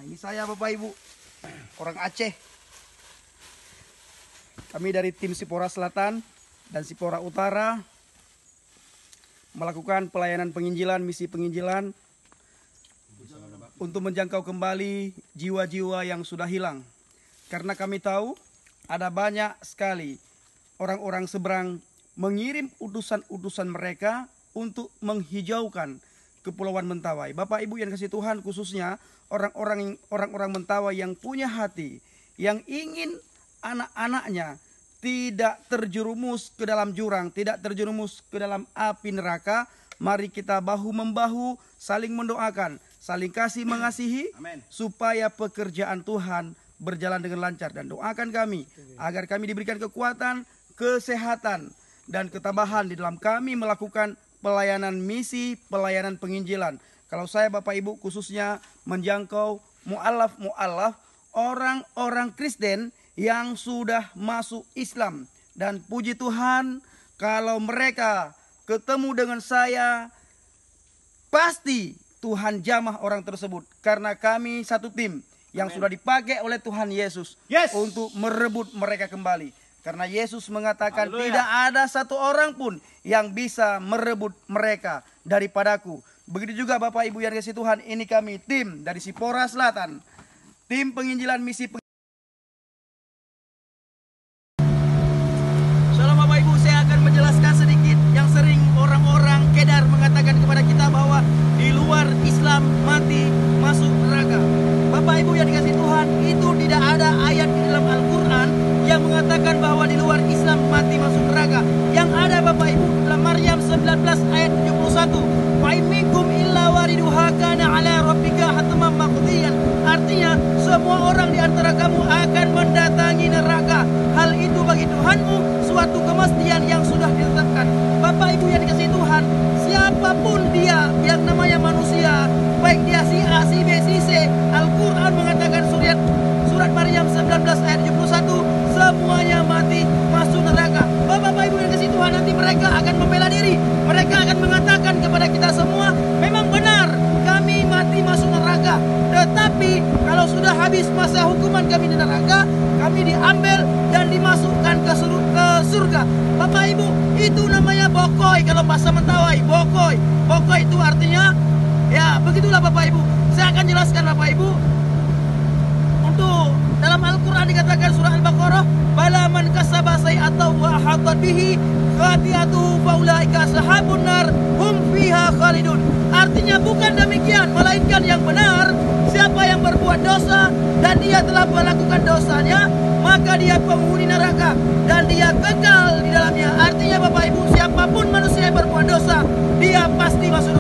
Ini saya Bapak Ibu, orang Aceh. Kami dari tim Sipora Selatan dan Sipora Utara melakukan pelayanan penginjilan, misi penginjilan untuk menjangkau kembali jiwa-jiwa yang sudah hilang. Karena kami tahu ada banyak sekali orang-orang seberang mengirim utusan-utusan mereka untuk menghijaukan Kepulauan Mentawai. Bapak Ibu yang kasih Tuhan, khususnya orang-orang Mentawai yang punya hati, yang ingin anak-anaknya tidak terjerumus ke dalam jurang, tidak terjerumus ke dalam api neraka. Mari kita bahu-membahu, saling mendoakan, saling kasih mengasihi. Amen. Supaya pekerjaan Tuhan berjalan dengan lancar. Dan doakan kami agar kami diberikan kekuatan, kesehatan, dan ketabahan di dalam kami melakukan pelayanan misi, pelayanan penginjilan. Kalau saya Bapak Ibu khususnya menjangkau mu'alaf, orang-orang Kristen yang sudah masuk Islam. Dan puji Tuhan, kalau mereka ketemu dengan saya, pasti Tuhan jamah orang tersebut. Karena kami satu tim yang sudah dipakai oleh Tuhan Yesus untuk merebut mereka kembali. Karena Yesus mengatakan tidak ada satu orang pun yang bisa merebut mereka daripadaku. Begitu juga Bapak Ibu yang dikasihi Tuhan, ini kami tim dari Sipora Selatan, tim penginjilan misi Shalom Bapak Ibu, saya akan menjelaskan sedikit yang sering orang-orang kedar mengatakan kepada kita bahwa di luar Islam mati masuk neraka. Bapak Ibu yang dikasihi Tuhan, itu tidak ada ayat di dalam Al-Quran yang mengatakan bahwa di luar Islam mati masuk neraka. Yang ada Bapak Ibu dalam Maryam 19 ayat 71, wa in minkum illa wariduha kana ala rabbika hatman maqdiyan. Artinya semua orang di antara kamu akan mendatangi neraka. Hal itu bagi Tuhanmu suatu kemestian yang sudah ditetapkan. Bapak Ibu yang dikasihi Tuhan, siapapun dia yang namanya manusia, baik dia si A, si B, si C, Al-Quran mengatakan surat Maryam 19 ayat 71, semuanya mati masuk neraka. Bapak Ibu yang dikasihi Tuhan, nanti mereka akan membela diri. Mereka akan mengatakan kepada kita semua, memang benar kami mati masuk neraka. Tetapi kalau sudah habis masa hukuman kami di neraka, kami diambil dan dimasukkan ke surga. Bapak Ibu, itu namanya bokoy kalau bahasa Mentawai. Bokoy itu artinya, ya begitulah Bapak Ibu. Saya akan jelaskan Bapak Ibu. Untuk dalam Al-Quran dikatakan surah Al-Baqarah, bala man kasaba sayyi'atan wa ahatat bihi khati'atuhu faulaika ashabun nar hum fiha khalidun. Artinya bukan demikian, melainkan yang benar, siapa yang berbuat dosa dan dia telah melakukan dosanya, maka dia penghuni neraka dan dia kekal di dalamnya. Artinya Bapak Ibu, siapapun manusia yang berbuat dosa, dia pasti masuk